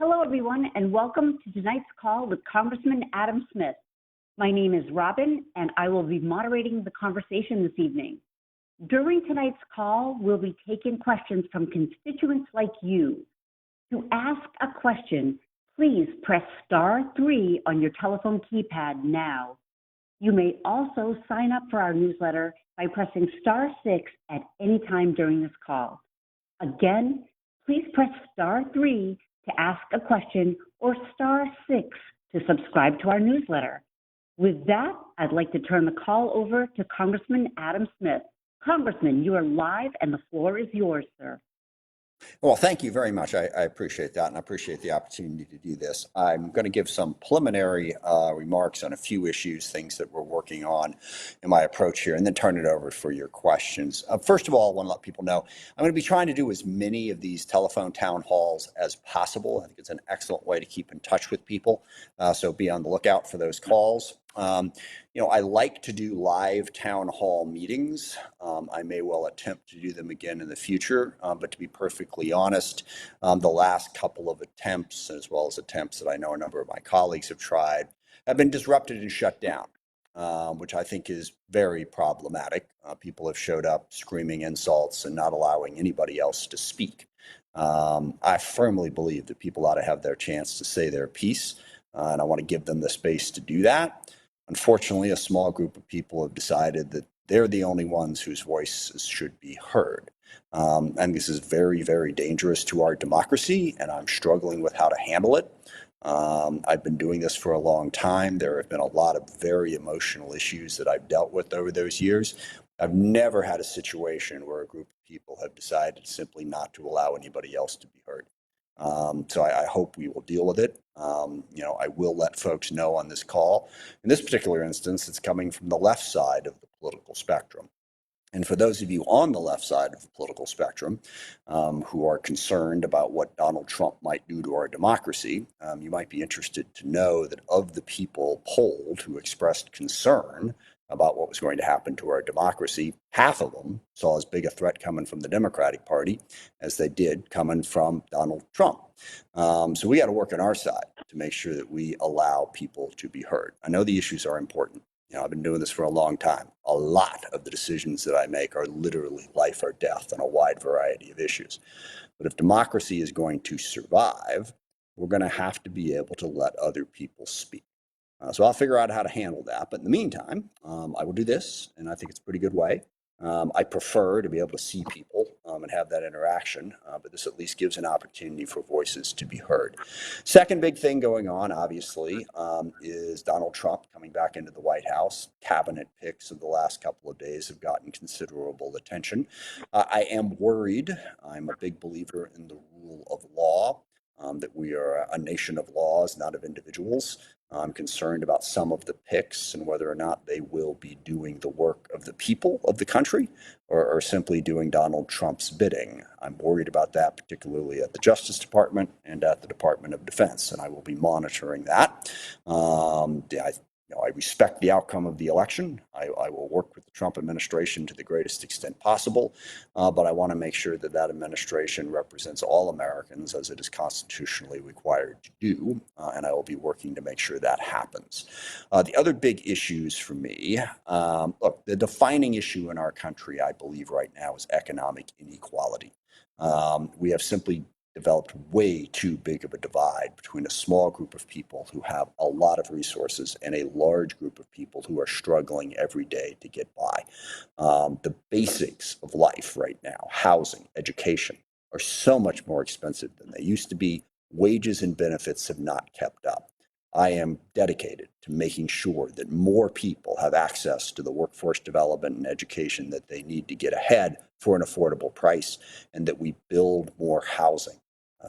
Hello, everyone, and welcome to tonight's call with Congressman Adam Smith. My name is Robin, and I will be moderating the conversation this evening. During tonight's call, we'll be taking questions from constituents like you. To ask a question, please press *3 on your telephone keypad now. You may also sign up for our newsletter by pressing *6 at any time during this call. Again, please press *3 to ask a question or *6 to subscribe to our newsletter. With that, I'd like to turn the call over to Congressman Adam Smith. Congressman, you are live and the floor is yours, sir. Well, thank you very much. I appreciate that, and I appreciate the opportunity to do this. I'm going to give some preliminary remarks on a few issues, things that we're working on in my approach here, and then turn it over for your questions. First of all, I want to let people know I'm going to be trying to do as many of these telephone town halls as possible. I think it's an excellent way to keep in touch with people, so be on the lookout for those calls. I like to do live town hall meetings. I may well attempt to do them again in the future, but to be perfectly honest, the last couple of attempts, as well as attempts that I know a number of my colleagues have tried, have been disrupted and shut down, which I think is very problematic. People have showed up screaming insults and not allowing anybody else to speak. I firmly believe that people ought to have their chance to say their piece, and I want to give them the space to do that. Unfortunately, a small group of people have decided that they're the only ones whose voices should be heard. And this is very, very dangerous to our democracy, and I'm struggling with how to handle it. I've been doing this for a long time. There have been a lot of very emotional issues that I've dealt with over those years. I've never had a situation where a group of people have decided simply not to allow anybody else to be heard. So I hope we will deal with it. I will let folks know on this call. In this particular instance, it's coming from the left side of the political spectrum. And for those of you on the left side of the political spectrum who are concerned about what Donald Trump might do to our democracy, you might be interested to know that of the people polled who expressed concern about what was going to happen to our democracy, half of them saw as big a threat coming from the Democratic Party as they did coming from Donald Trump. So we got to work on our side to make sure that we allow people to be heard. I know the issues are important. I've been doing this for a long time. A lot of the decisions that I make are literally life or death on a wide variety of issues. But if democracy is going to survive, we're going to have to be able to let other people speak. So I'll figure out how to handle that. But in the meantime, I will do this, and I think it's a pretty good way. I prefer to be able to see people and have that interaction, but this at least gives an opportunity for voices to be heard. Second big thing going on, obviously, is Donald Trump coming back into the White House. Cabinet picks of the last couple of days have gotten considerable attention. I am worried. I'm a big believer in the rule of law, that we are a nation of laws, not of individuals. I'm concerned about some of the picks and whether or not they will be doing the work of the people of the country or simply doing Donald Trump's bidding. I'm worried about that, particularly at the Justice Department and at the Department of Defense, and I will be monitoring that. I respect the outcome of the election. I will work with the Trump administration to the greatest extent possible, but I want to make sure that that administration represents all Americans as it is constitutionally required to do, and I will be working to make sure that happens. The other big issues for me, look, the defining issue in our country, I believe right now, is economic inequality. We have simply developed way too big of a divide between a small group of people who have a lot of resources and a large group of people who are struggling every day to get by. The basics of life right now, housing, education, are so much more expensive than they used to be. Wages and benefits have not kept up. I am dedicated to making sure that more people have access to the workforce development and education that they need to get ahead for an affordable price, and that we build more housing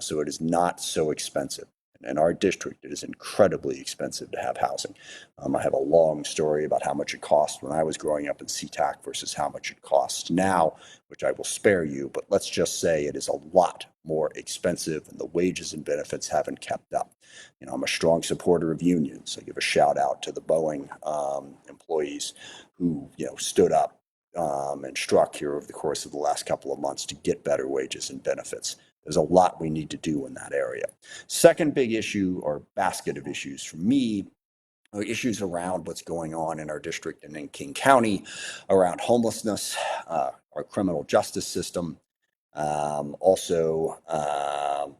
so it is not so expensive. In our district, it is incredibly expensive to have housing. I have a long story about how much it cost when I was growing up in SeaTac versus how much it costs now, which I will spare you, but let's just say it is a lot more expensive and the wages and benefits haven't kept up. I'm a strong supporter of unions. I give a shout out to the Boeing employees who, stood up and struck here over the course of the last couple of months to get better wages and benefits. There's a lot we need to do in that area. Second big issue, or basket of issues for me, are issues around what's going on in our district and in King County around homelessness, our criminal justice system, also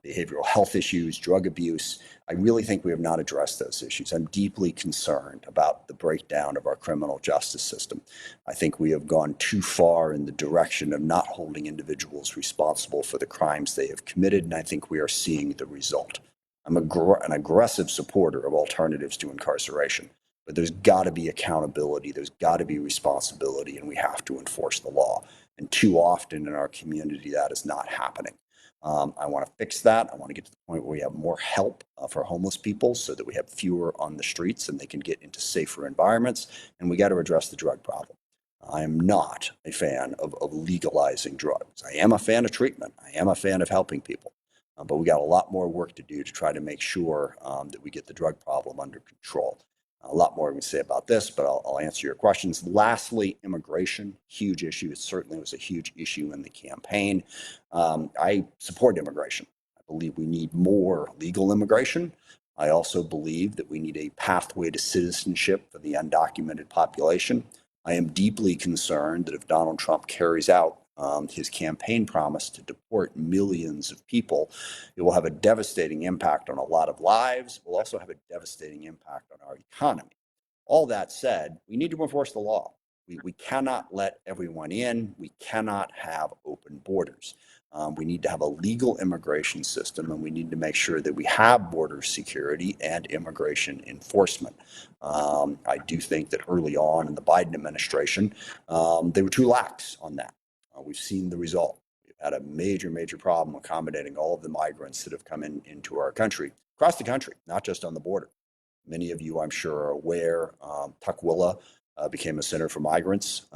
behavioral health issues, drug abuse. I really think we have not addressed those issues. I'm deeply concerned about the breakdown of our criminal justice system. I think we have gone too far in the direction of not holding individuals responsible for the crimes they have committed, and I think we are seeing the result. I'm an aggressive supporter of alternatives to incarceration, but there's got to be accountability, there's got to be responsibility, and we have to enforce the law. And too often in our community, that is not happening. I want to fix that. I want to get to the point where we have more help for homeless people so that we have fewer on the streets and they can get into safer environments. And we got to address the drug problem. I am not a fan of legalizing drugs. I am a fan of treatment. I am a fan of helping people. But we got a lot more work to do to try to make sure that we get the drug problem under control. A lot more we can say about this, but I'll answer your questions. Lastly, immigration, huge issue. It certainly was a huge issue in the campaign. I support immigration. I believe we need more legal immigration. I also believe that we need a pathway to citizenship for the undocumented population. I am deeply concerned that if Donald Trump carries out his campaign promise to deport millions of people, it will have a devastating impact on a lot of lives. It will also have a devastating impact on our economy. All that said, we need to enforce the law. We cannot let everyone in. We cannot have open borders. We need to have a legal immigration system, and we need to make sure that we have border security and immigration enforcement. I do think that early on in the Biden administration, they were too lax on that. We've seen the result. We've had a major, major problem accommodating all of the migrants that have come into our country, across the country, not just on the border. Many of you, I'm sure, are aware, Tukwila became a center for migrants,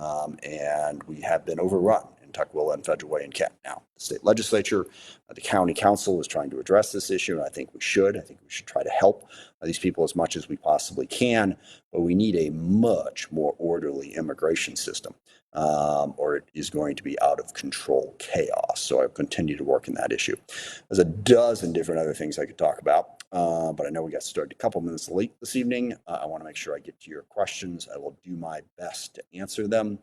and we have been overrun in Tukwila and Federal Way and Kent. Now, the state legislature, the county council is trying to address this issue, and I think we should. I think we should try to help these people as much as we possibly can, but we need a much more orderly immigration system, or it is going to be out of control chaos. So I'll continue to work in that issue. There's a dozen different other things I could talk about. But I know we got started a couple minutes late this evening. I want to make sure I get to your questions. I will do my best to answer them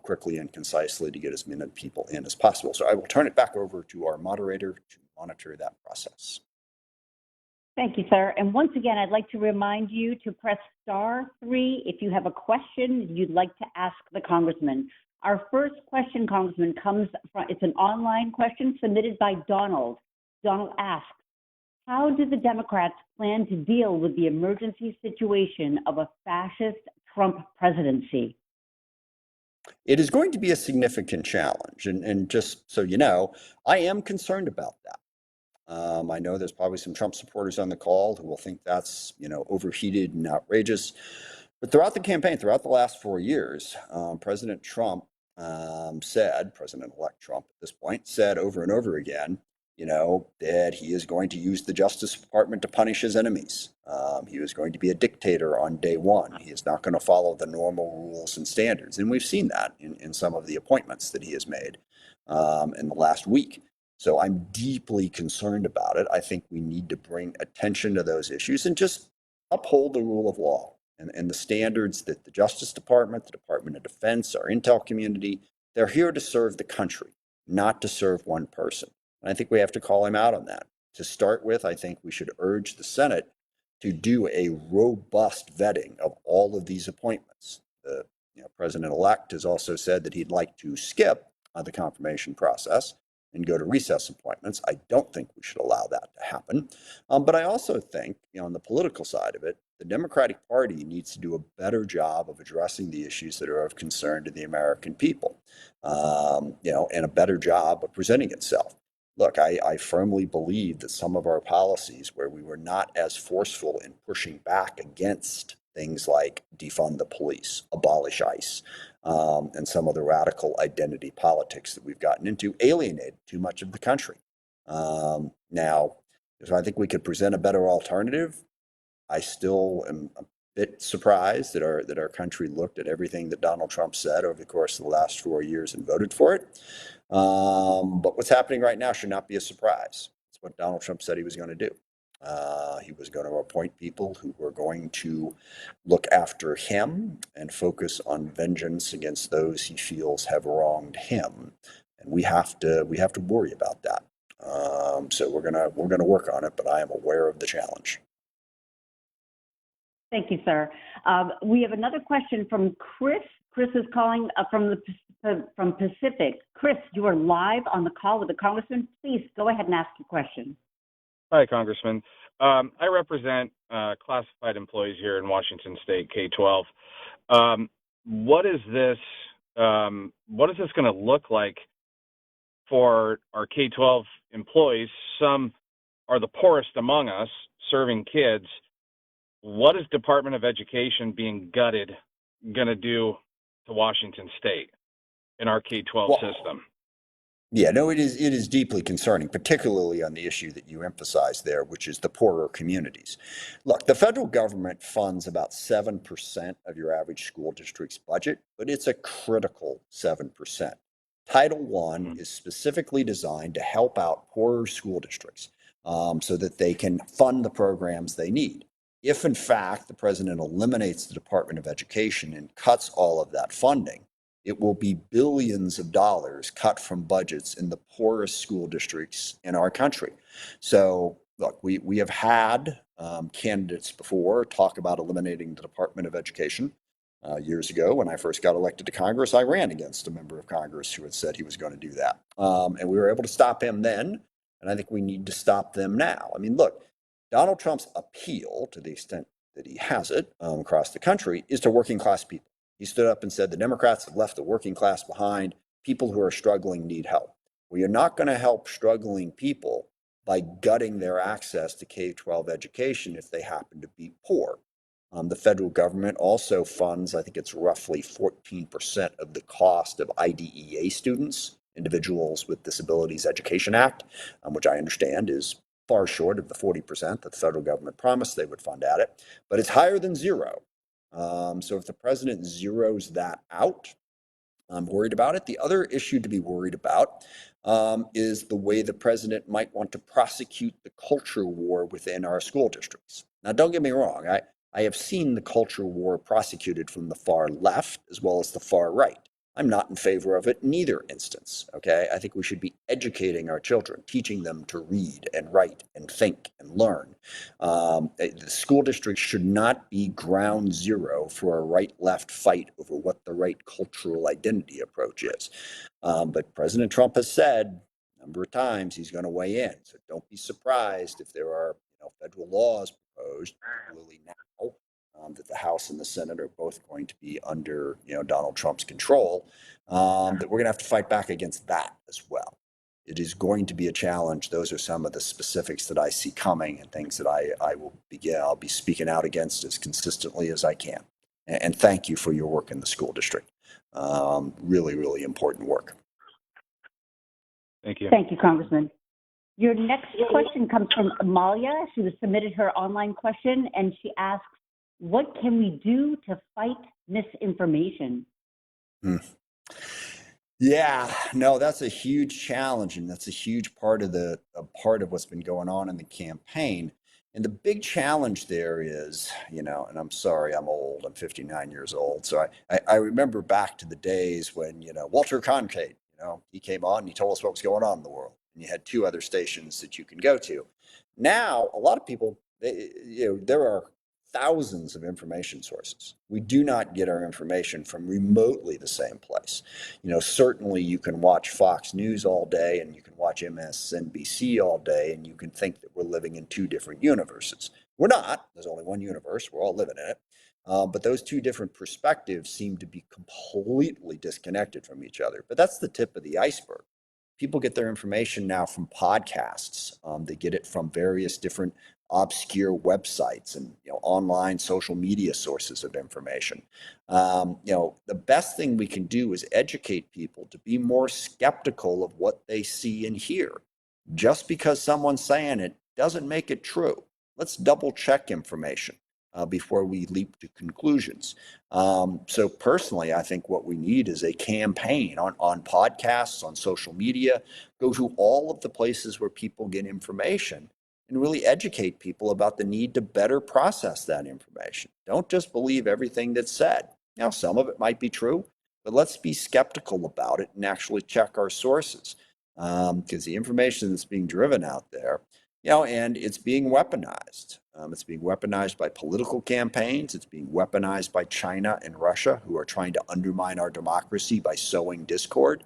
quickly and concisely to get as many people in as possible. So I will turn it back over to our moderator to monitor that process. Thank you, sir. And once again, I'd like to remind you to press *3 if you have a question you'd like to ask the Congressman. Our first question, Congressman, comes from, it's an online question submitted by Donald. Donald asks, how do the Democrats plan to deal with the emergency situation of a fascist Trump presidency? It is going to be a significant challenge. And just so you know, I am concerned about that. I know there's probably some Trump supporters on the call who will think that's, overheated and outrageous. But throughout the campaign, throughout the last 4 years, President Trump President-elect Trump at this point, said over and over again, that he is going to use the Justice Department to punish his enemies. He was going to be a dictator on day one. He is not going to follow the normal rules and standards. And we've seen that in some of the appointments that he has made in the last week. So I'm deeply concerned about it. I think we need to bring attention to those issues and just uphold the rule of law and the standards that the Justice Department, the Department of Defense, our intel community, they're here to serve the country, not to serve one person. And I think we have to call him out on that. To start with, I think we should urge the Senate to do a robust vetting of all of these appointments. The President-elect has also said that he'd like to skip the confirmation process and go to recess appointments. I don't think we should allow that to happen. But I also think, on the political side of it, the Democratic Party needs to do a better job of addressing the issues that are of concern to the American people, and a better job of presenting itself. Look, I firmly believe that some of our policies where we were not as forceful in pushing back against things like defund the police, abolish ICE, and some of the radical identity politics that we've gotten into alienated too much of the country. Now, if I think we could present a better alternative, I still am bit surprised that our country looked at everything that Donald Trump said over the course of the last 4 years and voted for it. But what's happening right now should not be a surprise. It's what Donald Trump said he was going to do. He was going to appoint people who were going to look after him and focus on vengeance against those he feels have wronged him. And we have to worry about that. So we're gonna work on it, but I am aware of the challenge. Thank you, sir. We have another question from Chris. Chris is calling from Pacific. Chris, you are live on the call with the Congressman. Please go ahead and ask your question. Hi, Congressman. I represent classified employees here in Washington State, K-12. What is this going to look like for our K-12 employees? Some are the poorest among us, serving kids. What is Department of Education being gutted going to do to Washington State in our K-12 system? Yeah, no, it is deeply concerning, particularly on the issue that you emphasized there, which is the poorer communities. Look, the federal government funds about 7% of your average school district's budget, but it's a critical 7%. Title I is specifically designed to help out poorer school districts so that they can fund the programs they need. If, in fact, the president eliminates the Department of Education and cuts all of that funding, it will be billions of dollars cut from budgets in the poorest school districts in our country. So, look, we have had candidates before talk about eliminating the Department of Education. Years ago, when I first got elected to Congress, I ran against a member of Congress who had said he was going to do that. And we were able to stop him then, and I think we need to stop them now. I mean, look, Donald Trump's appeal, to the extent that he has it across the country, is to working class people. He stood up and said the Democrats have left the working class behind. People who are struggling need help. We are not going to help struggling people by gutting their access to K-12 education if they happen to be poor. The federal government also funds, I think it's roughly 14% of the cost of IDEA students, Individuals with Disabilities Education Act, which I understand is far short of the 40% that the federal government promised they would fund at it, but it's higher than zero. So if the president zeroes that out, I'm worried about it. The other issue to be worried about is the way the president might want to prosecute the culture war within our school districts. Now, don't get me wrong. I have seen the culture war prosecuted from the far left as well as the far right. I'm not in favor of it in either instance, okay? I think we should be educating our children, teaching them to read and write and think and learn. The school district should not be ground zero for a right-left fight over what the right cultural identity approach is. But President Trump has said a number of times he's going to weigh in. So don't be surprised if there are federal laws proposed, particularly now, that the House and the Senate are both going to be under Donald Trump's control, that we're going to have to fight back against that as well. It is going to be a challenge. Those are some of the specifics that I see coming and things that I'll be speaking out against as consistently as I can. And thank you for your work in the school district. Really, really important work. Thank you. Thank you, Congressman. Your next question comes from Amalia. She was submitted her online question, and she asks, what can we do to fight misinformation? Yeah, no, that's a huge challenge, and that's a huge part of what's been going on in the campaign. And the big challenge there is, and I'm sorry, I'm old. I'm 59 years old, so I remember back to the days when Walter Cronkite, he came on and he told us what was going on in the world, and you had two other stations that you can go to. Now, a lot of people, there are thousands of information sources. We do not get our information from remotely the same place. Certainly you can watch Fox News all day and you can watch MSNBC all day and you can think that we're living in two different universes. We're not. There's only one universe. We're all living in it. But those two different perspectives seem to be completely disconnected from each other. But that's the tip of the iceberg. People get their information now from podcasts. They get it from various different obscure websites and online social media sources of information. The best thing we can do is educate people to be more skeptical of what they see and hear. Just because someone's saying it doesn't make it true. Let's double check information. before we leap to conclusions. So personally, I think what we need is a campaign on podcasts, on social media, go to all of the places where people get information and really educate people about the need to better process that information. Don't just believe everything that's said. Now, some of it might be true, but let's be skeptical about it and actually check our sources, because the information that's being driven out there, and it's being weaponized. It's being weaponized by political campaigns. It's being weaponized by China and Russia, who are trying to undermine our democracy by sowing discord.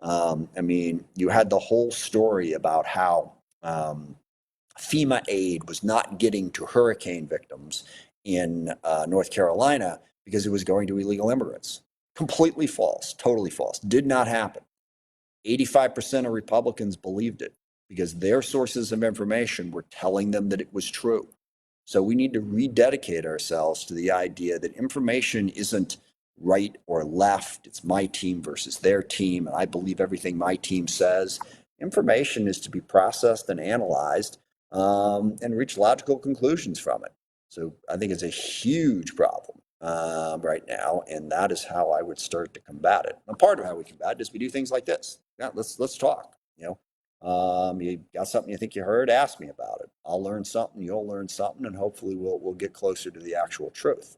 You had the whole story about how FEMA aid was not getting to hurricane victims in North Carolina because it was going to illegal immigrants. Completely false, totally false. Did not happen. 85% of Republicans believed it because their sources of information were telling them that it was true. So we need to rededicate ourselves to the idea that information isn't right or left. It's my team versus their team, and I believe everything my team says. Information is to be processed and analyzed, and reach logical conclusions from it. So I think it's a huge problem right now, and that is how I would start to combat it. And part of how we combat it is we do things like this. Yeah, let's talk. You got something you think you heard, ask me about it. I'll learn something, you'll learn something, and hopefully we'll get closer to the actual truth.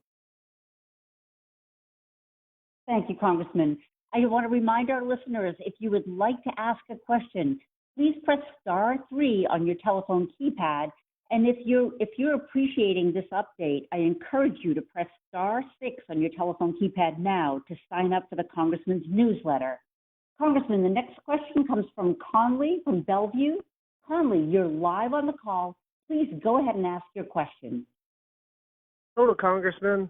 Thank you, Congressman. I want to remind our listeners, if you would like to ask a question, please press *3 on your telephone keypad. And if you're appreciating this update, I encourage you to press *6 on your telephone keypad now to sign up for the Congressman's newsletter. Congressman, the next question comes from Conley from Bellevue. Conley, you're live on the call. Please go ahead and ask your question. Hello, Congressman.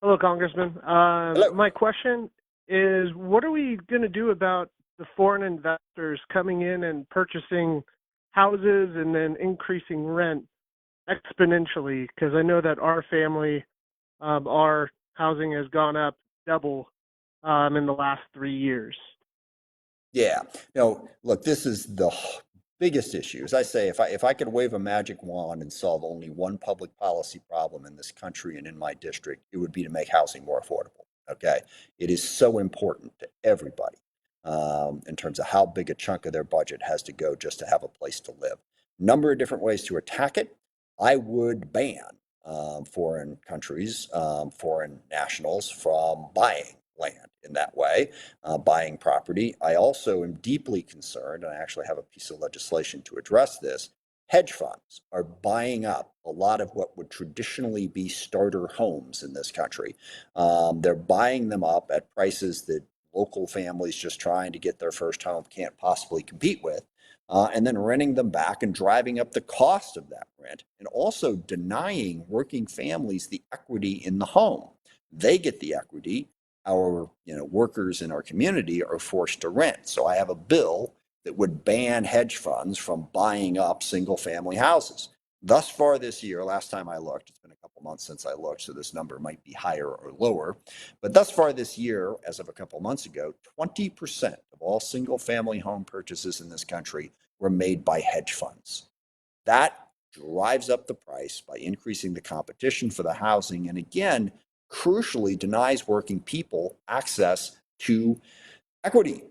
Hello. My question is, what are we going to do about the foreign investors coming in and purchasing houses and then increasing rent exponentially? Because I know that our family, our housing has gone up double in the last 3 years. Yeah. Look, this is the biggest issue. As I say, if I could wave a magic wand and solve only one public policy problem in this country and in my district, it would be to make housing more affordable. Okay. It is so important to everybody in terms of how big a chunk of their budget has to go just to have a place to live. Number of different ways to attack it. I would ban foreign countries, foreign nationals from buying land in that way, buying property. I also am deeply concerned, and I actually have a piece of legislation to address this. Hedge funds are buying up a lot of what would traditionally be starter homes in this country. They're buying them up at prices that local families just trying to get their first home can't possibly compete with, and then renting them back and driving up the cost of that rent, and also denying working families the equity in the home. They get the equity. Our workers in our community are forced to rent. So I have a bill that would ban hedge funds from buying up single family houses. Thus far this year, last time I looked, it's been a couple months since I looked, so this number might be higher or lower, but thus far this year, as of a couple months ago, 20% of all single family home purchases in this country were made by hedge funds. That drives up the price by increasing the competition for the housing, and again, crucially denies working people access to equity.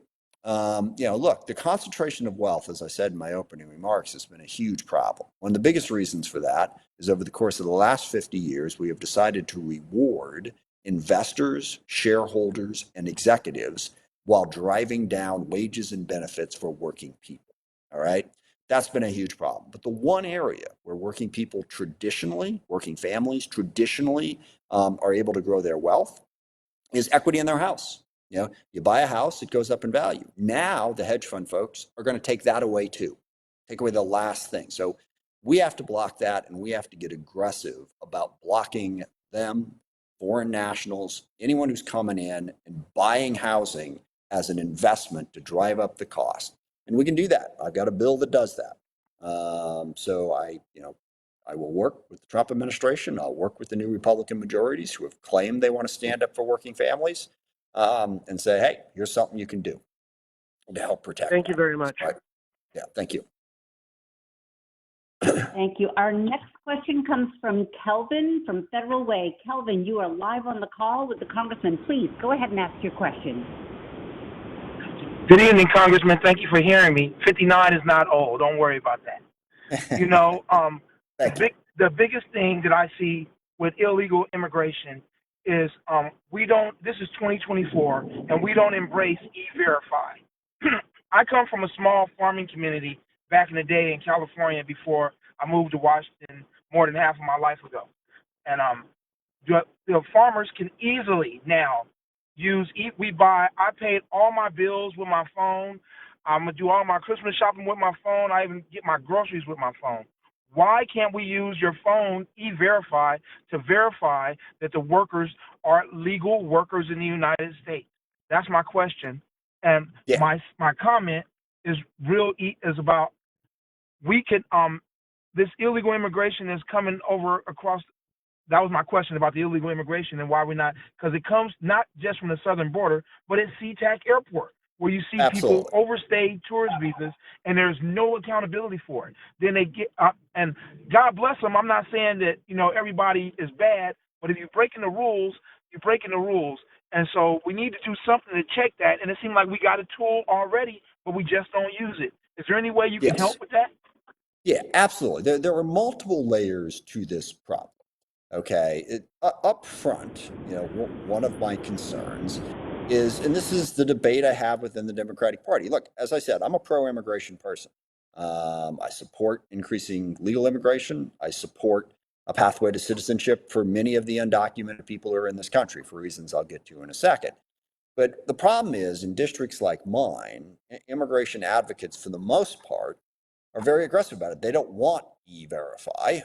Look, the concentration of wealth, as I said in my opening remarks, has been a huge problem. One of the biggest reasons for that is over the course of the last 50 years, we have decided to reward investors, shareholders, and executives while driving down wages and benefits for working people. All right? That's been a huge problem. But the one area where working people traditionally, working families traditionally are able to grow their wealth is equity in their house. You buy a house, it goes up in value. Now the hedge fund folks are going to take that away too, take away the last thing. So we have to block that, and we have to get aggressive about blocking them, foreign nationals, anyone who's coming in and buying housing as an investment to drive up the cost. And we can do that. I've got a bill that does that. So I will work with the Trump administration. I'll work with the new Republican majorities who have claimed they want to stand up for working families, and say, hey, here's something you can do to help protect. Thank you very much. Right. Yeah, thank you. Thank you. Our next question comes from Kelvin from Federal Way. Kelvin, you are live on the call with the Congressman. Please go ahead and ask your question. Good evening, Congressman. Thank you for hearing me. 59 is not old. Don't worry about that. You know, the biggest thing that I see with illegal immigration is this is 2024, and we don't embrace E-Verify. I come from a small farming community back in the day in California before I moved to Washington more than half of my life ago. And the farmers can easily now I paid all my bills with my phone. I'm going to do all my Christmas shopping with my phone. I even get my groceries with my phone. Why can't we use your phone, E-Verify, to verify that the workers are legal workers in the United States? That's my question. And my comment is about this illegal immigration is coming over across. That was my question about the illegal immigration and why we're not, because it comes not just from the southern border, but at SeaTac Airport, where you see people overstay tourist visas and there's no accountability for it. Then they get and God bless them. I'm not saying that everybody is bad, but if you're breaking the rules, you're breaking the rules. And so we need to do something to check that. And it seems like we got a tool already, but we just don't use it. Is there any way you can help with that? Yeah, absolutely. There are multiple layers to this problem. Okay, up front, one of my concerns is, and this is the debate I have within the Democratic Party. Look, as I said, I'm a pro-immigration person. I support increasing legal immigration. I support a pathway to citizenship for many of the undocumented people who are in this country, for reasons I'll get to in a second. But the problem is, in districts like mine, immigration advocates, for the most part, are very aggressive about it. They don't want E-Verify.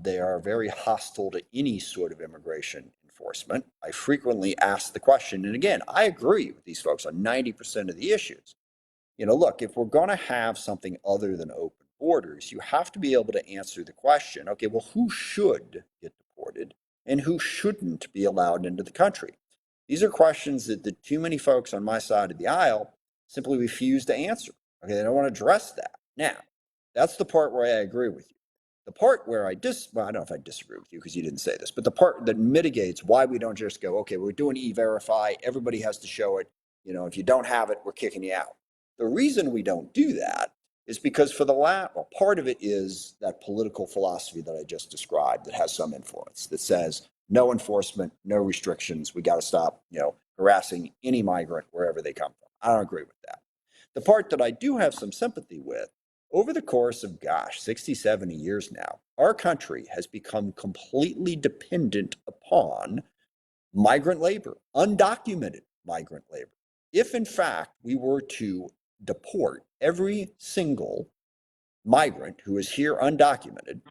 They are very hostile to any sort of immigration enforcement. I frequently ask the question, and again, I agree with these folks on 90% of the issues. Look, if we're going to have something other than open borders, you have to be able to answer the question, okay, well, who should get deported and who shouldn't be allowed into the country? These are questions that too many folks on my side of the aisle simply refuse to answer. Okay, they don't want to address that. Now, that's the part where I agree with you. The part where I don't know if I disagree with you because you didn't say this, but the part that mitigates why we don't just go, okay, we're doing E-Verify, everybody has to show it. If you don't have it, we're kicking you out. The reason we don't do that is because part of it is that political philosophy that I just described that has some influence, that says no enforcement, no restrictions. We got to stop, harassing any migrant wherever they come from. I don't agree with that. The part that I do have some sympathy with, over the course of, 60, 70 years now, our country has become completely dependent upon migrant labor, undocumented migrant labor. If, in fact, we were to deport every single migrant who is here undocumented,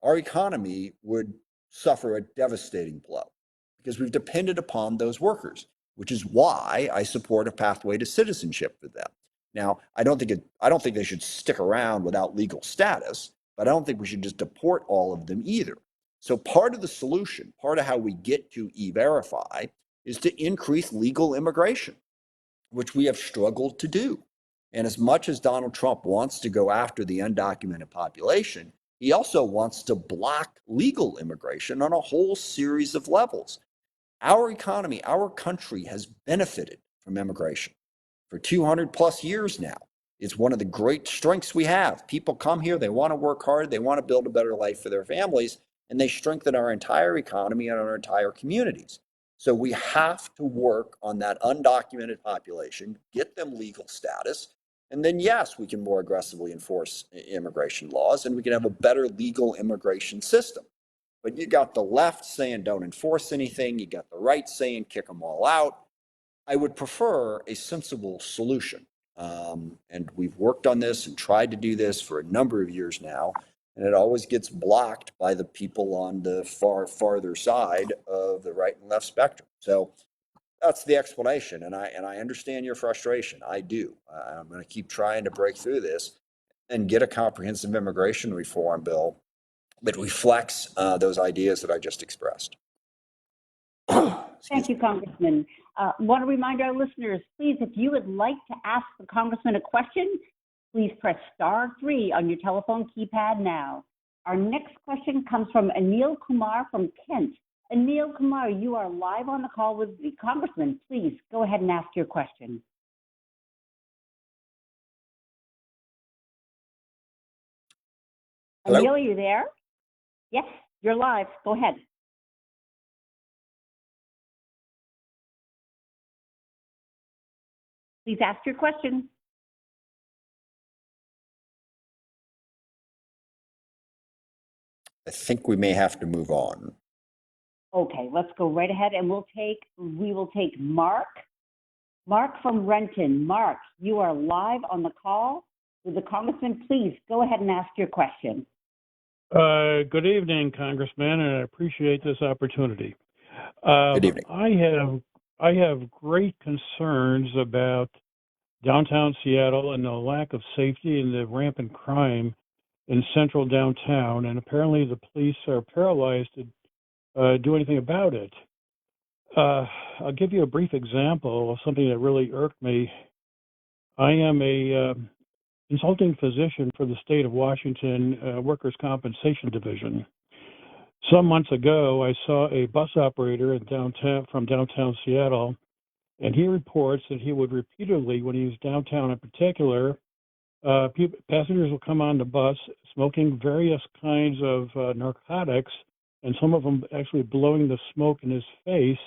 our economy would suffer a devastating blow because we've depended upon those workers, which is why I support a pathway to citizenship for them. Now, I don't think they should stick around without legal status, but I don't think we should just deport all of them either. So part of the solution, part of how we get to E-Verify, is to increase legal immigration, which we have struggled to do. And as much as Donald Trump wants to go after the undocumented population, he also wants to block legal immigration on a whole series of levels. Our economy, our country has benefited from immigration for 200 plus years now. It's one of the great strengths we have. People come here, they want to work hard, they want to build a better life for their families, and they strengthen our entire economy and our entire communities. So we have to work on that undocumented population, get them legal status, and then yes, we can more aggressively enforce immigration laws and we can have a better legal immigration system. But you got the left saying don't enforce anything, you got the right saying kick them all out. I would prefer a sensible solution. And we've worked on this and tried to do this for a number of years now, and it always gets blocked by the people on the farther side of the right and left spectrum. So that's the explanation, and I understand your frustration. I do. I'm going to keep trying to break through this and get a comprehensive immigration reform bill that reflects those ideas that I just expressed. Thank you, Congressman. Want to remind our listeners, please, if you would like to ask the Congressman a question, please press *3 on your telephone keypad now. Our next question comes from Anil Kumar from Kent. Anil Kumar, you are live on the call with the Congressman. Please go ahead and ask your question. Hello? Anil, are you there? Yes, you're live. Go ahead. Please ask your question. I think we may have to move on. Okay, let's go right ahead, and we will take Mark. Mark from Renton. Mark, you are live on the call with the Congressman. Please go ahead and ask your question. Good evening, Congressman, and I appreciate this opportunity. Good evening. I have great concerns about downtown Seattle and the lack of safety and the rampant crime in central downtown, and apparently the police are paralyzed to do anything about it. I'll give you a brief example of something that really irked me. I am a consulting physician for the state of Washington Workers' Compensation Division. Some months ago, I saw a bus operator from downtown Seattle, and he reports that he would repeatedly, when he was downtown in particular, passengers will come on the bus smoking various kinds of narcotics, and some of them actually blowing the smoke in his face,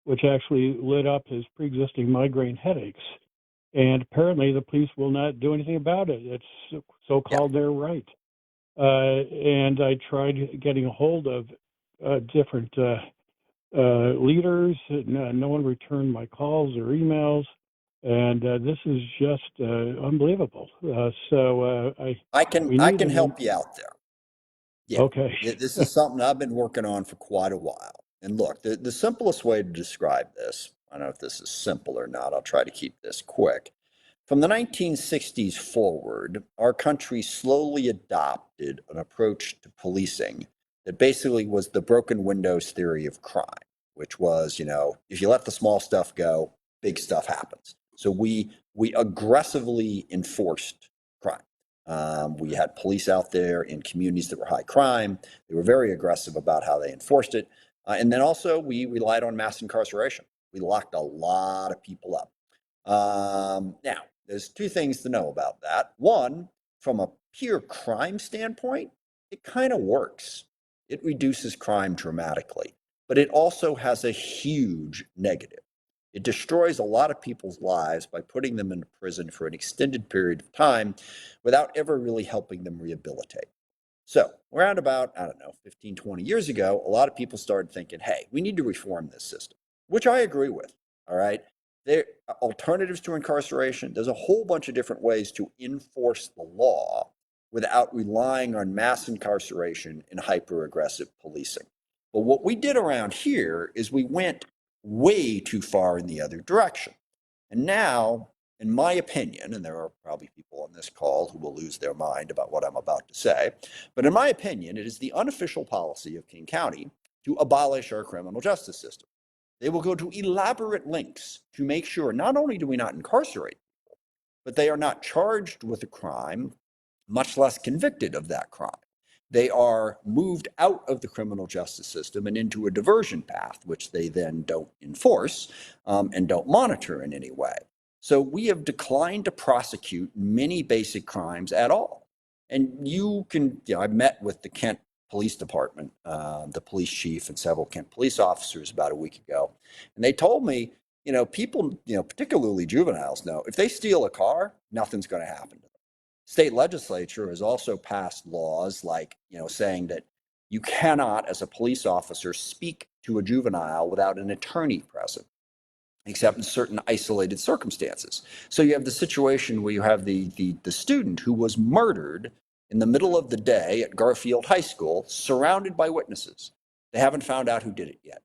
which actually lit up his pre-existing migraine headaches. And apparently the police will not do anything about it. It's so-called their right. And I tried getting a hold of different leaders. No one returned my calls or emails. And this is just unbelievable. I can help you out there. Yeah. Okay. This is something I've been working on for quite a while. And look, the simplest way to describe this, I don't know if this is simple or not, I'll try to keep this quick. From the 1960s forward, our country slowly adopted an approach to policing that basically was the broken windows theory of crime, which was, if you let the small stuff go, big stuff happens. So we aggressively enforced crime. We had police out there in communities that were high crime. They were very aggressive about how they enforced it. And then also we relied on mass incarceration. We locked a lot of people up. Now, there's two things to know about that. One, from a pure crime standpoint, it kind of works. It reduces crime dramatically, but it also has a huge negative. It destroys a lot of people's lives by putting them into prison for an extended period of time without ever really helping them rehabilitate. So around about, 15, 20 years ago, a lot of people started thinking, hey, we need to reform this system, which I agree with, all right? There are alternatives to incarceration. There's a whole bunch of different ways to enforce the law without relying on mass incarceration and hyper-aggressive policing. But what we did around here is we went way too far in the other direction. And now, in my opinion, and there are probably people on this call who will lose their mind about what I'm about to say, but in my opinion, it is the unofficial policy of King County to abolish our criminal justice system. They will go to elaborate lengths to make sure not only do we not incarcerate people, but they are not charged with a crime, much less convicted of that crime. They are moved out of the criminal justice system and into a diversion path, which they then don't enforce and don't monitor in any way. So we have declined to prosecute many basic crimes at all. And you can, I met with the Kent Police Department, the police chief and several Kent police officers about a week ago. And they told me, people, particularly juveniles know, if they steal a car, nothing's going to happen to them. State legislature has also passed laws like, saying that you cannot, as a police officer, speak to a juvenile without an attorney present, except in certain isolated circumstances. So you have the situation where you have the student who was murdered in the middle of the day at Garfield High School, surrounded by witnesses. They haven't found out who did it yet,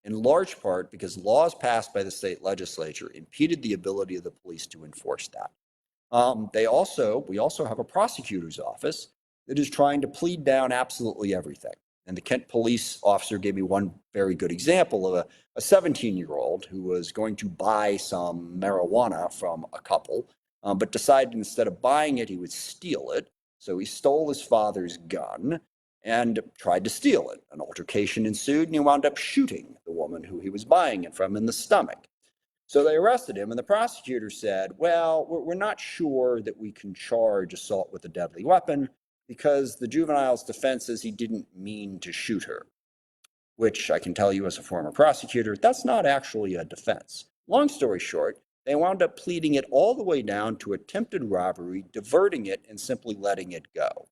in large part because laws passed by the state legislature impeded the ability of the police to enforce that. We also have a prosecutor's office that is trying to plead down absolutely everything. And the Kent police officer gave me one very good example of a 17-year-old who was going to buy some marijuana from a couple. but decided instead of buying it, he would steal it. So he stole his father's gun and tried to steal it. An altercation ensued, and he wound up shooting the woman who he was buying it from in the stomach. So they arrested him, and the prosecutor said, well, we're not sure that we can charge assault with a deadly weapon because the juvenile's defense is he didn't mean to shoot her, which I can tell you as a former prosecutor, that's not actually a defense. Long story short, they wound up pleading it all the way down to attempted robbery, diverting it, and simply letting it go.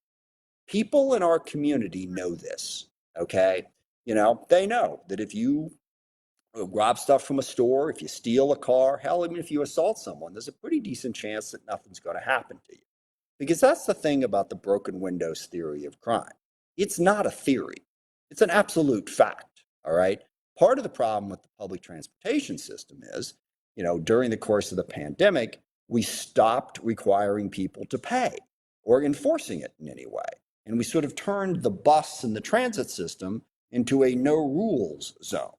People in our community know this, okay? They know that if you rob stuff from a store, if you steal a car, hell, even if you assault someone, there's a pretty decent chance that nothing's going to happen to you. Because that's the thing about the broken windows theory of crime. It's not a theory. It's an absolute fact, all right? Part of the problem with the public transportation system is, during the course of the pandemic, we stopped requiring people to pay or enforcing it in any way. And we sort of turned the bus and the transit system into a no rules zone.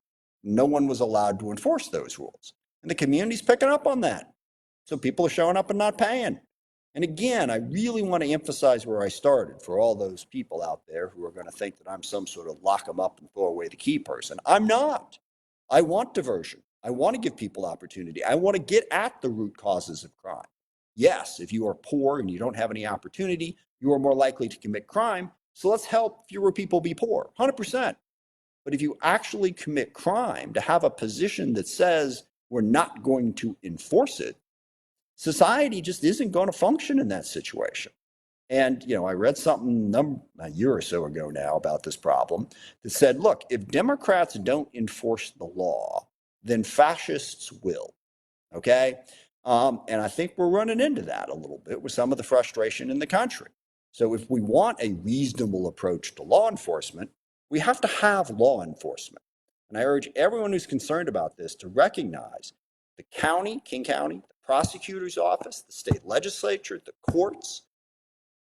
No one was allowed to enforce those rules. And the community's picking up on that. So people are showing up and not paying. And again, I really want to emphasize where I started for all those people out there who are going to think that I'm some sort of lock them up and throw away the key person. I'm not. I want diversion. I want to give people opportunity. I want to get at the root causes of crime. Yes, if you are poor and you don't have any opportunity, you are more likely to commit crime. So let's help fewer people be poor, 100%. But if you actually commit crime, to have a position that says we're not going to enforce it, society just isn't going to function in that situation. And, I read something a year or so ago now about this problem that said, look, if Democrats don't enforce the law, then fascists will. Okay? And I think we're running into that a little bit with some of the frustration in the country. So if we want a reasonable approach to law enforcement, we have to have law enforcement. And I urge everyone who's concerned about this to recognize the county, King County, the prosecutor's office, the state legislature, the courts,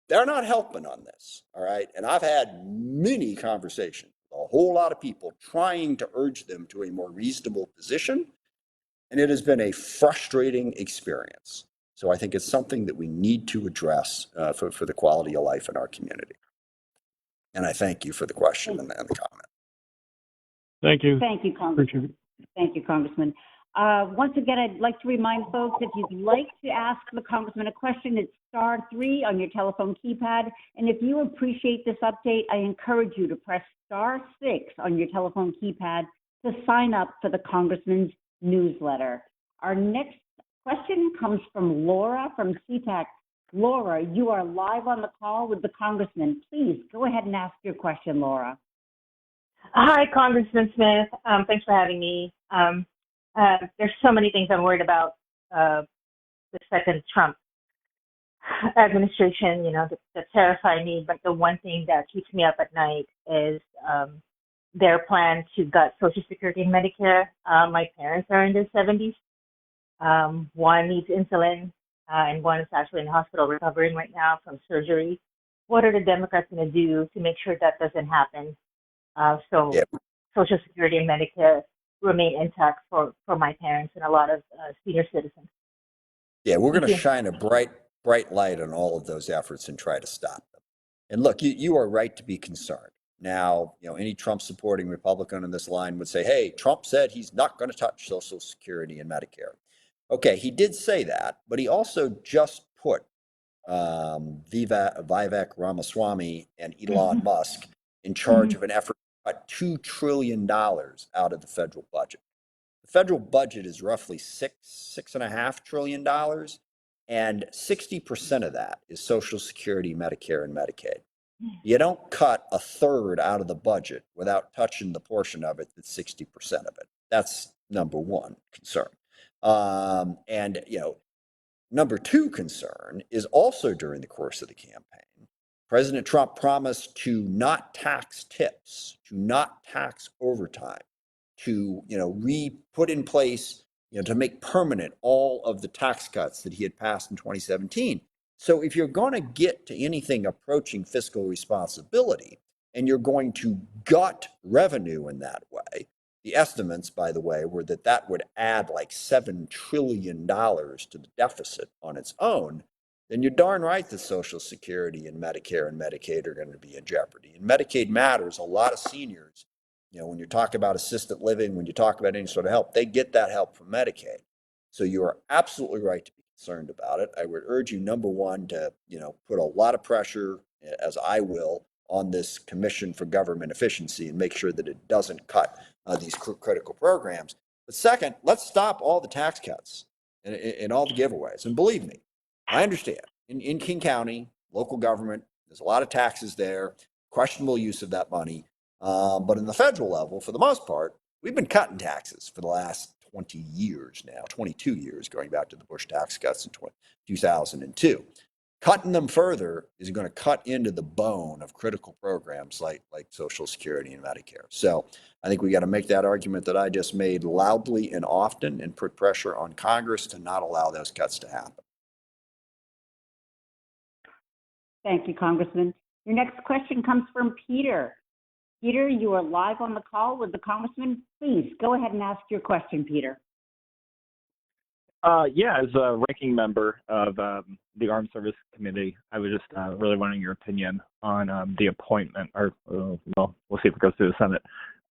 they're not helping on this, all right? And I've had many conversations with a whole lot of people trying to urge them to a more reasonable position, and it has been a frustrating experience. So I think it's something that we need to address for the quality of life in our community. And I thank you for the question and the comment. Thank you. Thank you, Congressman. Thank you, Congressman. Once again, I'd like to remind folks, if you'd like to ask the Congressman a question, it's *3 on your telephone keypad. And if you appreciate this update, I encourage you to press *6 on your telephone keypad to sign up for the Congressman's newsletter. Our next question comes from Laura from CPAC. Laura, you are live on the call with the Congressman. Please go ahead and ask your question, Laura. Hi, Congressman Smith. Thanks for having me. There's so many things I'm worried about the second Trump administration, that terrify me. But the one thing that keeps me up at night is their plan to gut Social Security and Medicare. My parents are in their 70s. One needs insulin, and one is actually in the hospital recovering right now from surgery. What are the Democrats going to do to make sure that doesn't happen? So Social Security and Medicare remain intact for my parents and a lot of senior citizens. Yeah, we're going to shine a bright light on all of those efforts and try to stop them. And look, you are right to be concerned. Now, any Trump supporting Republican in this line would say, hey, Trump said he's not going to touch Social Security and Medicare. Okay, he did say that, but he also just put Vivek Ramaswamy and Elon Musk in charge of an effort to cut $2 trillion out of the federal budget. The federal budget is roughly $6.5 trillion, and 60% of that is Social Security, Medicare, and Medicaid. You don't cut a third out of the budget without touching the portion of it that's 60% of it. That's number one concern. And number two concern is also during the course of the campaign, President Trump promised to not tax tips, to not tax overtime, to put in place, to make permanent all of the tax cuts that he had passed in 2017. So if you're going to get to anything approaching fiscal responsibility and you're going to gut revenue in that way, The estimates, by the way, were that that would add like $7 trillion to the deficit on its own. Then you're darn right that Social Security and Medicare and Medicaid are going to be in jeopardy. And Medicaid matters. A lot of seniors, when you talk about assisted living, when you talk about any sort of help, they get that help from Medicaid. So you are absolutely right to be concerned about it. I would urge you, number one, to, put a lot of pressure, as I will, on this Commission for Government Efficiency and make sure that it doesn't cut these critical programs. But second, let's stop all the tax cuts and all the giveaways. And believe me, I understand. In King County, local government, there's a lot of taxes there, questionable use of that money. But in the federal level, for the most part, we've been cutting taxes for the last 20 years now, 22 years, going back to the Bush tax cuts in 2002. Cutting them further is going to cut into the bone of critical programs like Social Security and Medicare. So I think we got to make that argument that I just made loudly and often and put pressure on Congress to not allow those cuts to happen. Thank you, Congressman. Your next question comes from Peter. Peter, you are live on the call with the Congressman. Please go ahead and ask your question, Peter. As a ranking member of the Armed Service Committee, I was just really wanting your opinion on the appointment, or we'll see if it goes through the Senate,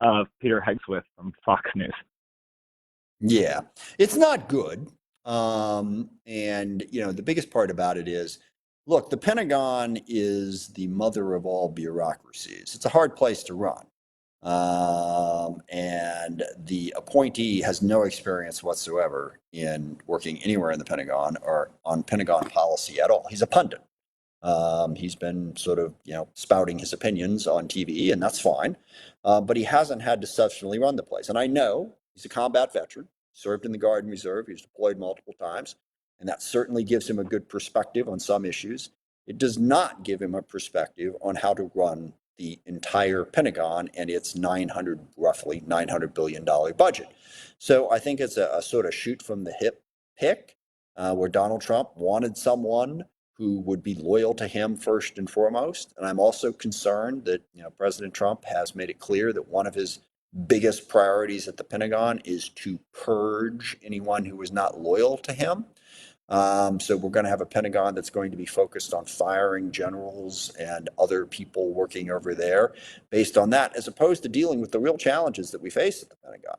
of Peter Hegseth from Fox News. Yeah, it's not good. And, the biggest part about it is, look, the Pentagon is the mother of all bureaucracies. It's a hard place to run. And the appointee has no experience whatsoever in working anywhere in the Pentagon or on Pentagon policy at all. He's a pundit. He's been sort of, spouting his opinions on TV, and that's fine. But he hasn't had to substantially run the place. And I know he's a combat veteran, served in the Guard and Reserve. He was deployed multiple times. And that certainly gives him a good perspective on some issues. It does not give him a perspective on how to run the entire Pentagon and its roughly $900 billion budget. So I think it's a sort of shoot from the hip pick, where Donald Trump wanted someone who would be loyal to him first and foremost. And I'm also concerned that, President Trump has made it clear that one of his biggest priorities at the Pentagon is to purge anyone who is not loyal to him. So we're going to have a Pentagon that's going to be focused on firing generals and other people working over there based on that, as opposed to dealing with the real challenges that we face at the Pentagon.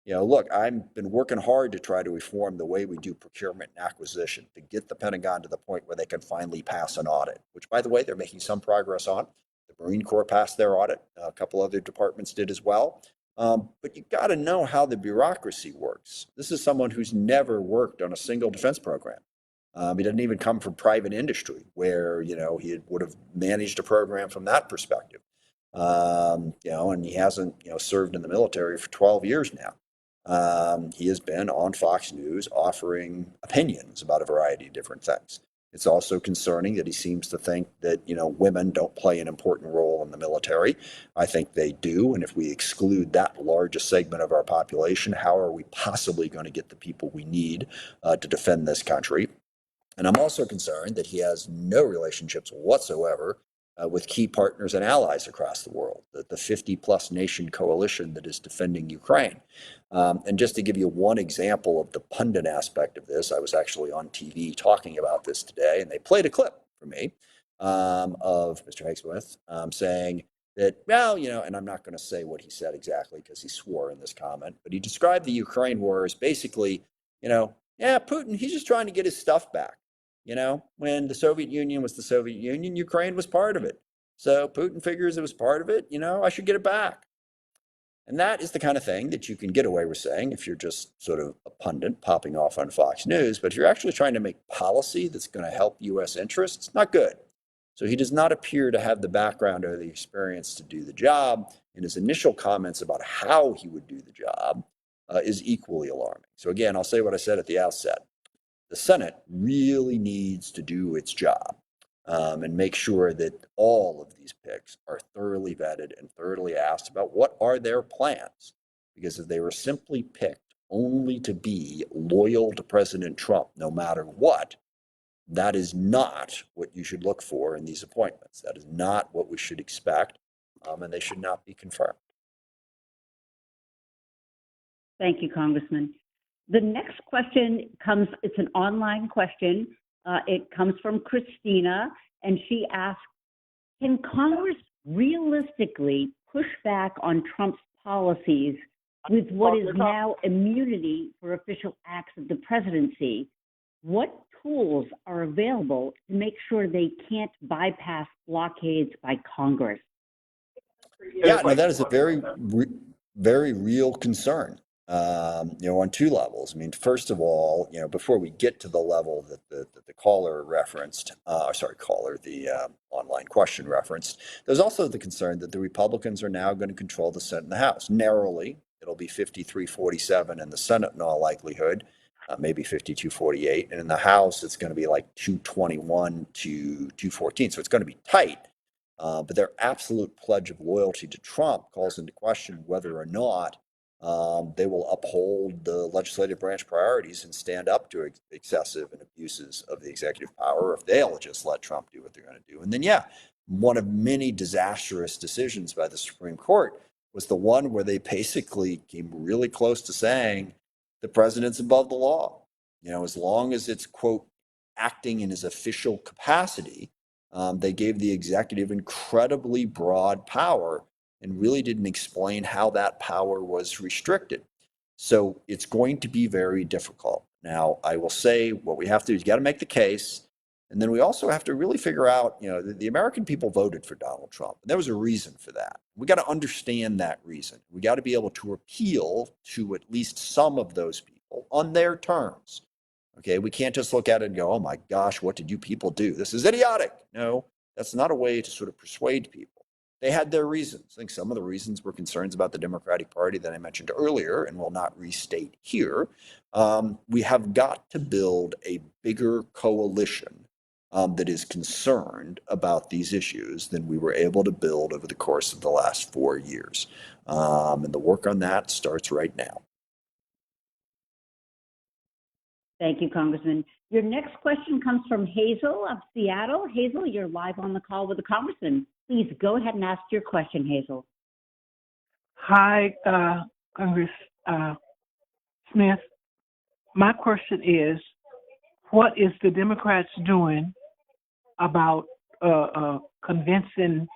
Look, I've been working hard to try to reform the way we do procurement and acquisition to get the Pentagon to the point where they can finally pass an audit, which, by the way, they're making some progress on. The Marine Corps passed their audit. A couple other departments did as well. But you got to know how the bureaucracy works. This is someone who's never worked on a single defense program. He doesn't even come from private industry where, he would have managed a program from that perspective. And he hasn't, served in the military for 12 years now. He has been on Fox News offering opinions about a variety of different things. It's also concerning that he seems to think that, women don't play an important role in the military. I think they do. And if we exclude that largest segment of our population, how are we possibly going to get the people we need to defend this country? And I'm also concerned that he has no relationships whatsoever with key partners and allies across the world, the 50-plus nation coalition that is defending Ukraine. And just to give you one example of the pundit aspect of this, I was actually on TV talking about this today, and they played a clip for me of Mr. Hegseth saying that, and I'm not going to say what he said exactly because he swore in this comment, but he described the Ukraine war as basically, Putin, he's just trying to get his stuff back. When the Soviet Union was the Soviet Union, Ukraine was part of it. So Putin figures it was part of it, I should get it back. And that is the kind of thing that you can get away with saying if you're just sort of a pundit popping off on Fox News. But if you're actually trying to make policy that's going to help U.S. interests, not good. So he does not appear to have the background or the experience to do the job. And his initial comments about how he would do the job is equally alarming. So again, I'll say what I said at the outset. The Senate really needs to do its job and make sure that all of these picks are thoroughly vetted and thoroughly asked about what are their plans. Because if they were simply picked only to be loyal to President Trump no matter what, that is not what you should look for in these appointments. That is not what we should expect, and they should not be confirmed. Thank you, Congressman. The next question it's an online question. It comes from Christina, and she asks, can Congress realistically push back on Trump's policies with what is now immunity for official acts of the presidency? What tools are available to make sure they can't bypass blockades by Congress? Yeah, no, that is a very real concern, on two levels. I mean, first of all, before we get to the level that the caller referenced, the online question referenced, there's also the concern that the Republicans are now going to control the Senate and the House. Narrowly, it'll be 53-47 in the Senate in all likelihood, maybe 52-48. And in the House, it's going to be like 221 to 214. So it's going to be tight. But their absolute pledge of loyalty to Trump calls into question whether or not they will uphold the legislative branch priorities and stand up to excessive and abuses of the executive power, or if they'll just let Trump do what they're going to do. And then, one of many disastrous decisions by the Supreme Court was the one where they basically came really close to saying the president's above the law. As long as it's, quote, acting in his official capacity, they gave the executive incredibly broad power and really didn't explain how that power was restricted. So it's going to be very difficult. Now, I will say what we have to do is got to make the case. And then we also have to really figure out, the American people voted for Donald Trump. And there was a reason for that. We got to understand that reason. We got to be able to appeal to at least some of those people on their terms. Okay, we can't just look at it and go, oh my gosh, what did you people do? This is idiotic. No, that's not a way to sort of persuade people. They had their reasons. I think some of the reasons were concerns about the Democratic Party that I mentioned earlier and will not restate here. We have got to build a bigger coalition that is concerned about these issues than we were able to build over the course of the last 4 years. And the work on that starts right now. Thank you, Congressman. Your next question comes from Hazel of Seattle. Hazel, you're live on the call with the Congressman. Please go ahead and ask your question, Hazel. Hi, Congress Smith. My question is, what is the Democrats doing about convincing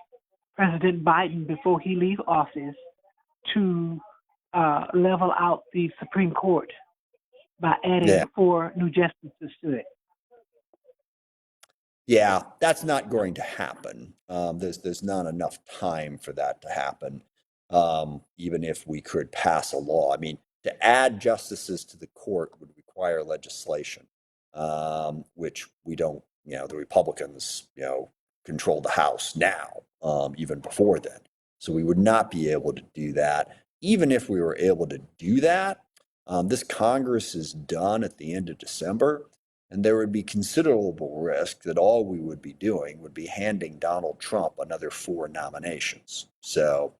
President Biden before he leaves office to level out the Supreme Court by adding 4 new justices to it? Yeah, that's not going to happen. There's not enough time for that to happen, even if we could pass a law. I mean, to add justices to the court would require legislation, which we don't, the Republicans, control the House now, even before then. So we would not be able to do that. Even if we were able to do that, this Congress is done at the end of December. And there would be considerable risk that all we would be doing would be handing Donald Trump another 4 nominations. So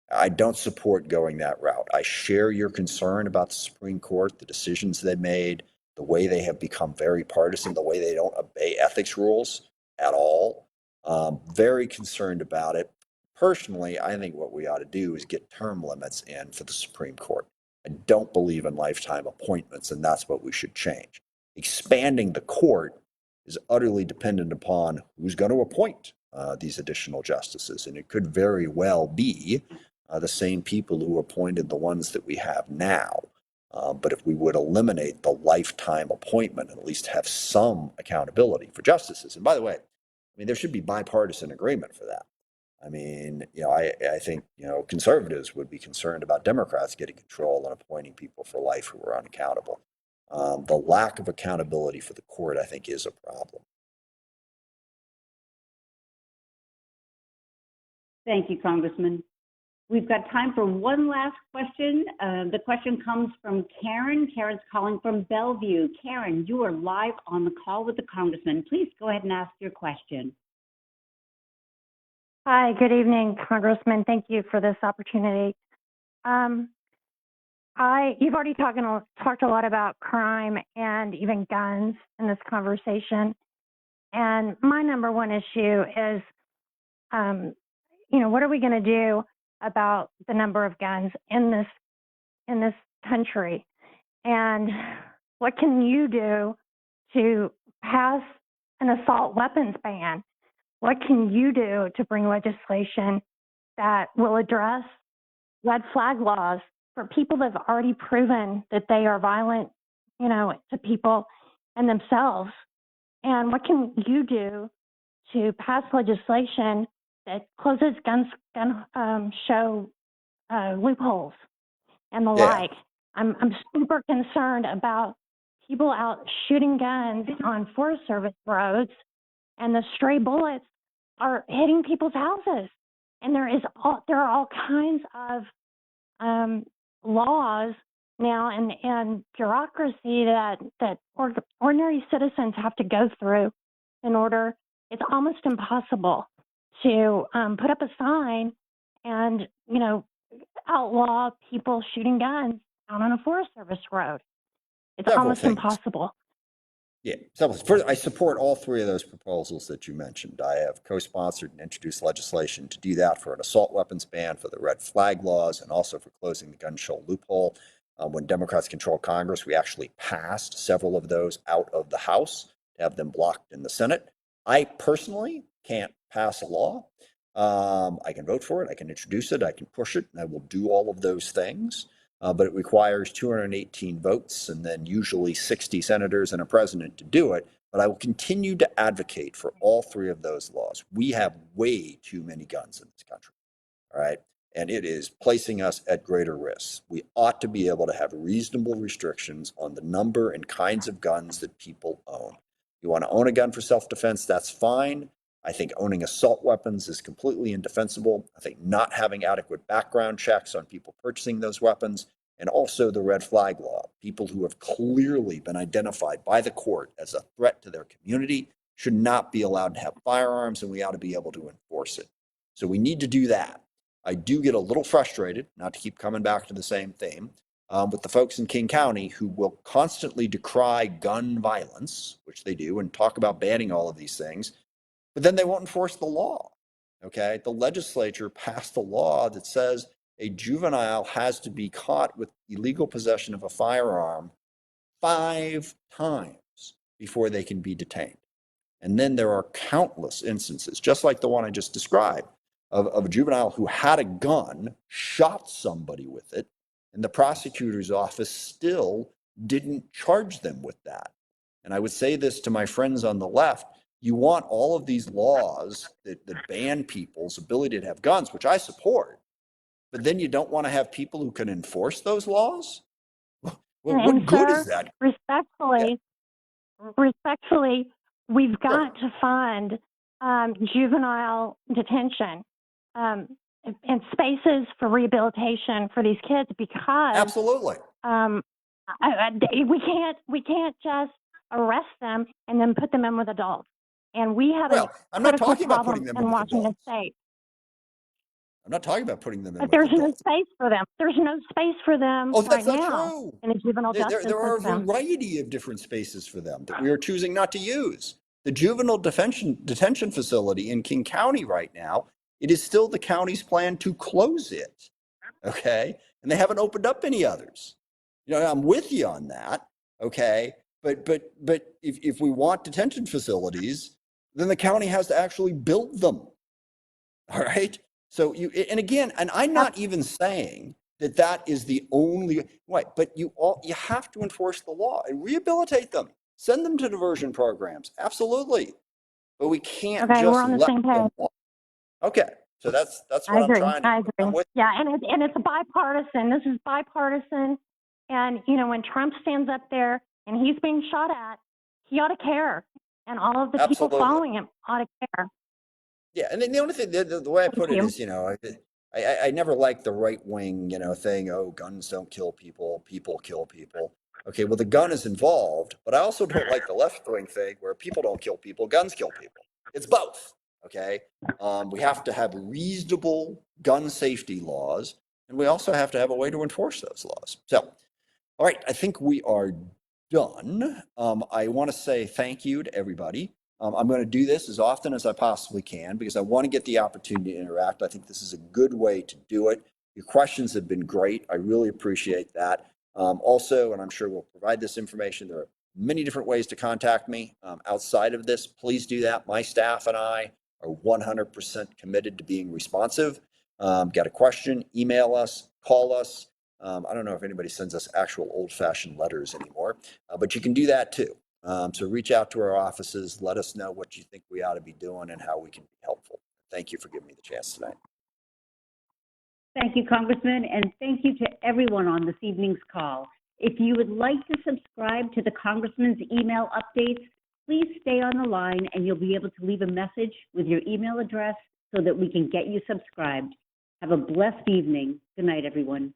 I don't support going that route. I share your concern about the Supreme Court, the decisions they made, the way they have become very partisan, the way they don't obey ethics rules at all. Very concerned about it. Personally, I think what we ought to do is get term limits in for the Supreme Court. I don't believe in lifetime appointments, and that's what we should change. Expanding the court is utterly dependent upon who's going to appoint these additional justices. And it could very well be the same people who appointed the ones that we have now. But if we would eliminate the lifetime appointment and at least have some accountability for justices. And by the way, there should be bipartisan agreement for that. I think, conservatives would be concerned about Democrats getting control and appointing people for life who are unaccountable. The lack of accountability for the court, I think, is a problem. Thank you, Congressman. We've got time for one last question. The question comes from Karen. Karen's calling from Bellevue. Karen, you are live on the call with the Congressman. Please go ahead and ask your question. Hi, good evening, Congressman. Thank you for this opportunity. You've already talked a lot about crime and even guns in this conversation. And my number one issue is, what are we going to do about the number of guns in this country. And what can you do to pass an assault weapons ban? What can you do to bring legislation that will address red flag laws for people that have already proven that they are violent, to people and themselves? And what can you do to pass legislation that closes gun show loopholes and the like? I'm super concerned about people out shooting guns on Forest Service roads, and the stray bullets are hitting people's houses. And there are all kinds of laws now and bureaucracy that ordinary citizens have to go through in order. It's almost impossible to put up a sign and outlaw people shooting guns out on a Forest Service road. It's almost impossible. Yeah, first, I support all three of those proposals that you mentioned. I have co-sponsored and introduced legislation to do that for an assault weapons ban, for the red flag laws, and also for closing the gun show loophole. When Democrats controlled Congress, we actually passed several of those out of the House to have them blocked in the Senate. I personally can't pass a law. I can vote for it, I can introduce it, I can push it, and I will do all of those things. But it requires 218 votes and then usually 60 senators and a president to do it. But I will continue to advocate for all three of those laws. We have way too many guns in this country, all right? And it is placing us at greater risk. We ought to be able to have reasonable restrictions on the number and kinds of guns that people own. You want to own a gun for self-defense, that's fine. I think owning assault weapons is completely indefensible. I think not having adequate background checks on people purchasing those weapons, and also the red flag law. People who have clearly been identified by the court as a threat to their community should not be allowed to have firearms, and we ought to be able to enforce it. So we need to do that. I do get a little frustrated, not to keep coming back to the same theme, with the folks in King County who will constantly decry gun violence, which they do, and talk about banning all of these things, but then they won't enforce the law. Okay, the legislature passed a law that says a juvenile has to be caught with illegal possession of a firearm 5 times before they can be detained. And then there are countless instances, just like the one I just described, of a juvenile who had a gun, shot somebody with it, and the prosecutor's office still didn't charge them with that. And I would say this to my friends on the left: you want all of these laws that ban people's ability to have guns, which I support, but then you don't want to have people who can enforce those laws? Well, what good is that? Respectfully, we've got to fund juvenile detention and spaces for rehabilitation for these kids, because absolutely we can't just arrest them and then put them in with adults. And we have a critical problem in Washington State. I'm not talking about putting them in. But there's no space for them. There's no space for them right now in a juvenile justice system. There are a variety of different spaces for them that we are choosing not to use. The juvenile detention facility in King County right now, it is still the county's plan to close it. Okay, and they haven't opened up any others. I'm with you on that. Okay, but if we want detention facilities, then the county has to actually build them. All right. So I'm not even saying that is the only way, but you have to enforce the law and rehabilitate them, send them to diversion programs, absolutely. But we can't just we're on the same page. Okay, so that's what I'm trying to. I agree. Yeah, and it's bipartisan. This is bipartisan, and when Trump stands up there and he's being shot at, he ought to care, and all of the people following him ought to care. Yeah, and then the only thing, the way I put it is, I never liked the right wing, thing. Oh, guns don't kill people; people kill people. Okay, well, the gun is involved, but I also don't like the left wing thing where people don't kill people, guns kill people. It's both. Okay, we have to have reasonable gun safety laws, and we also have to have a way to enforce those laws. So, all right, I think we are done. I want to say thank you to everybody. I'm going to do this as often as I possibly can because I want to get the opportunity to interact. I think this is a good way to do it. Your questions have been great. I really appreciate that. Also, and I'm sure we'll provide this information, there are many different ways to contact me outside of this. Please do that. My staff and I are 100% committed to being responsive. Got a question, email us, call us. I don't know if anybody sends us actual old-fashioned letters anymore, but you can do that too. So reach out to our offices, let us know what you think we ought to be doing and how we can be helpful. Thank you for giving me the chance tonight. Thank you, Congressman, and thank you to everyone on this evening's call. If you would like to subscribe to the Congressman's email updates, please stay on the line and you'll be able to leave a message with your email address so that we can get you subscribed. Have a blessed evening. Good night, everyone.